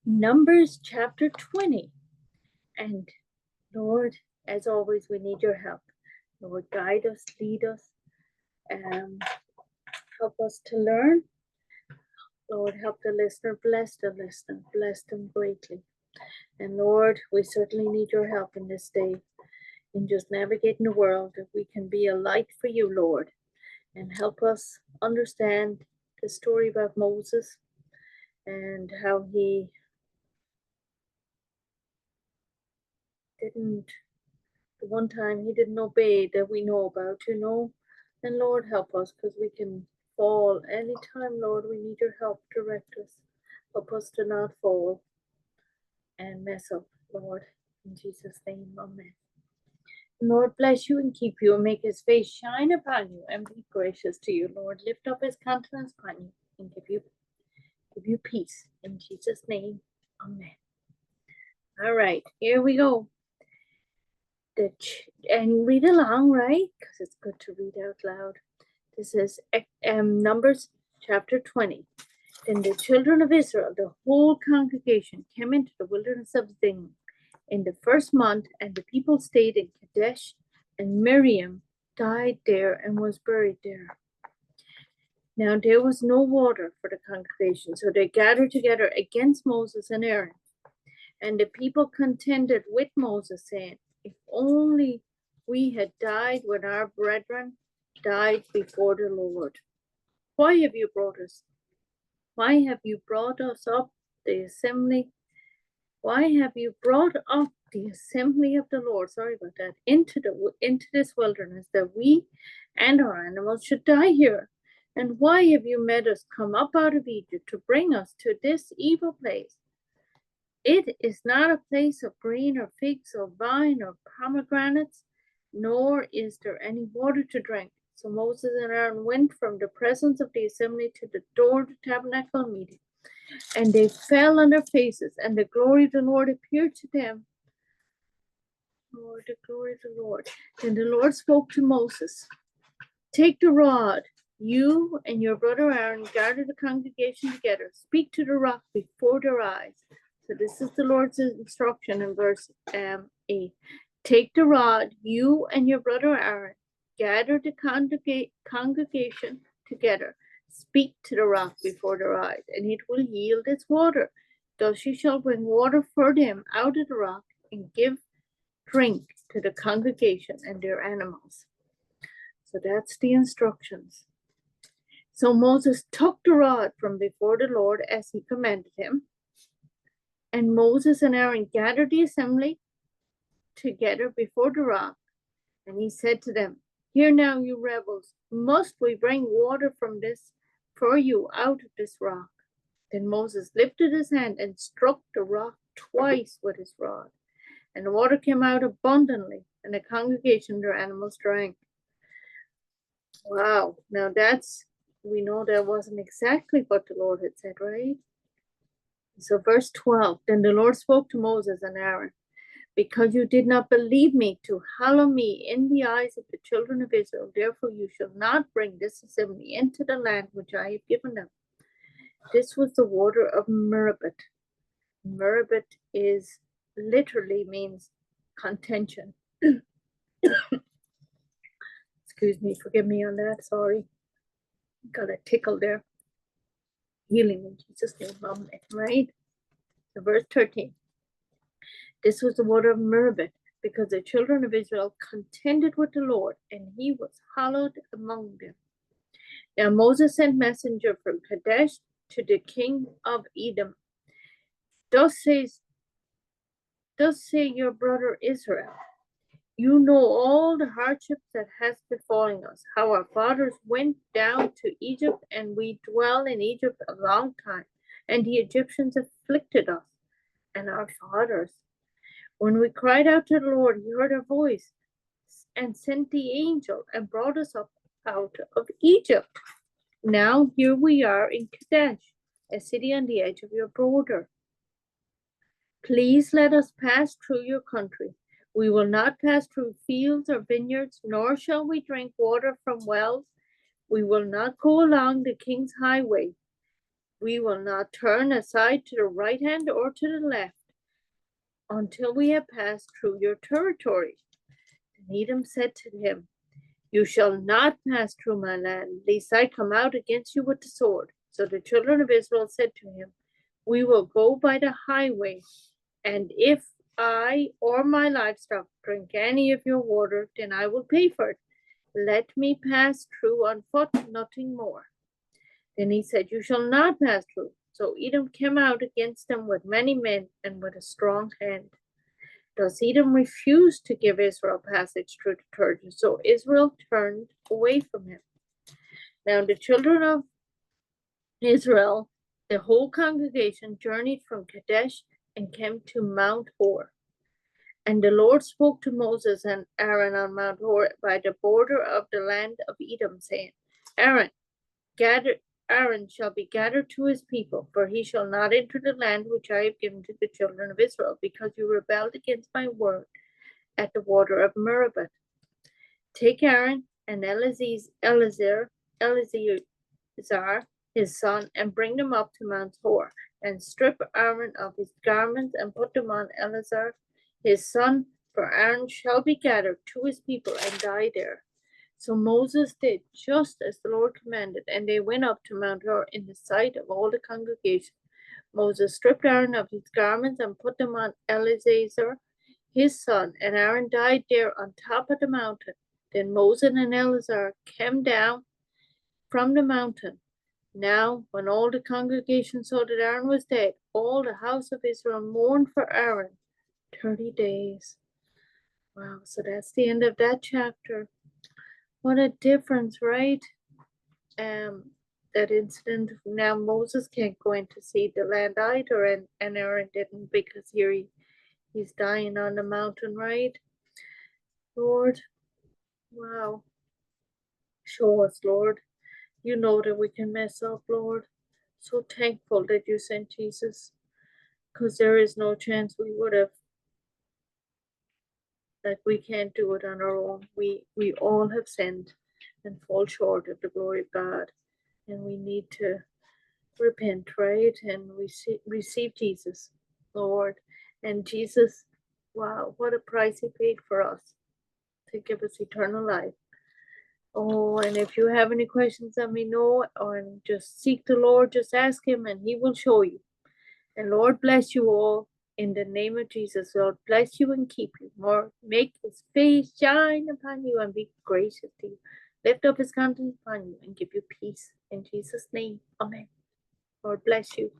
Numbers chapter 20. And Lord, as always, we need your help. Lord, guide us, lead us, help us to learn. Lord, help the listener, bless them greatly. And Lord, we certainly need your help in this day, in just navigating the world, that we can be a light for you, Lord, and help us understand the story about Moses and how he didn't, the one time he didn't obey that we know about, And Lord, help us, because we can fall anytime, Lord. We need your help. Direct us. Help us to not fall and mess up, Lord. In Jesus' name, amen. Lord bless you and keep you, and make his face shine upon you and be gracious to you. Lord, lift up his countenance upon you and give you peace. In Jesus' name, amen. All right, here we go. And read along, right? Because it's good to read out loud. This is Numbers chapter 20. Then the children of Israel, the whole congregation, came into the wilderness of Zin in the first month, and the people stayed in Kadesh, and Miriam died there and was buried there. Now there was no water for the congregation, so they gathered together against Moses and Aaron. And the people contended with Moses, saying, if only we had died when our brethren died before the Lord. Why have you brought us? Why have you brought us up the assembly? Why have you brought up the assembly of the Lord? Sorry about that. Into this wilderness, that we and our animals should die here. And why have you made us come up out of Egypt to bring us to this evil place? It is not a place of grain or figs or vine or pomegranates, nor is there any water to drink. So Moses and Aaron went from the presence of the assembly to the door of the tabernacle meeting, and they fell on their faces, and the glory of the Lord appeared to them. Lord, the glory of the Lord. Then the Lord spoke to Moses, take the rod, you and your brother Aaron, gather the congregation together, speak to the rock before their eyes. So this is the Lord's instruction in verse 8. Take the rod, you and your brother Aaron, gather the congregation together, speak to the rock before their eyes, and it will yield its water. Thus you shall bring water for them out of the rock, and give drink to the congregation and their animals. So that's the instructions. So Moses took the rod from before the Lord as he commanded him. And Moses and Aaron gathered the assembly together before the rock. And he said to them, hear now, you rebels, must we bring water from this for you out of this rock? Then Moses lifted his hand and struck the rock twice with his rod. And the water came out abundantly, and the congregation and their animals drank. Wow, now we know that wasn't exactly what the Lord had said, right? So verse 12, then the Lord spoke to Moses and Aaron, because you did not believe me to hallow me in the eyes of the children of Israel, therefore you shall not bring this assembly into the land which I have given them. This was the water of Meribah. Meribah literally means contention. Excuse me, forgive me on that, sorry. Got a tickle there. Healing in Jesus' name, amen, right? So verse 13. This was the water of Meribah, because the children of Israel contended with the Lord, and he was hallowed among them. Now Moses sent messenger from Kadesh to the king of Edom. Thus say your brother Israel, you know all the hardships that has befallen us, how our fathers went down to Egypt, and we dwell in Egypt a long time, and the Egyptians afflicted us and our fathers. When we cried out to the Lord, he heard our voice and sent the angel and brought us up out of Egypt. Now here we are in Kadesh, a city on the edge of your border. Please let us pass through your country. We will not pass through fields or vineyards, nor shall we drink water from wells. We will not go along the king's highway. We will not turn aside to the right hand or to the left until we have passed through your territory. And Edom said to him, You shall not pass through my land, lest I come out against you with the sword. So the children of Israel said to him, We will go by the highway, and if I or my livestock drink any of your water, then I will pay for it. Let me pass through on foot, nothing more. Then he said, You shall not pass through. So Edom came out against them with many men and with a strong hand. Thus Edom refused to give Israel passage through the Jordan, so Israel turned away from him. Now the children of Israel, the whole congregation, journeyed from Kadesh and came to Mount Hor. And the Lord spoke to Moses and Aaron on Mount Hor by the border of the land of Edom, saying, Aaron shall be gathered to his people, for he shall not enter the land which I have given to the children of Israel, because you rebelled against my word at the water of Meribah. Take Aaron and Eleazar, his son, and bring them up to Mount Hor, and strip Aaron of his garments and put them on Eleazar, his son, for Aaron shall be gathered to his people and die there. So Moses did just as the Lord commanded, and they went up to Mount Hor in the sight of all the congregation. Moses stripped Aaron of his garments and put them on Eleazar, his son, and Aaron died there on top of the mountain. Then Moses and Eleazar came down from the mountain. Now, when all the congregation saw that Aaron was dead, all the house of Israel mourned for Aaron 30 days. Wow, so that's the end of that chapter. What a difference, right? That incident. Now Moses can't go in to see the land either, and Aaron didn't, because here he's dying on the mountain, right? Lord, wow. Show us, Lord. You know that we can mess up, Lord. So thankful that you sent Jesus, because there is no chance we would have. Like, we can't do it on our own. We all have sinned and fall short of the glory of God, and we need to repent, right? And receive Jesus, Lord. And Jesus, wow, what a price he paid for us to give us eternal life. Oh, and if you have any questions, let me know, or just seek the Lord, just ask him and he will show you. And Lord bless you all in the name of Jesus. Lord bless you and keep you. More, make his face shine upon you and be gracious to you. Lift up his countenance upon you and give you peace. In Jesus' name, amen. Lord bless you.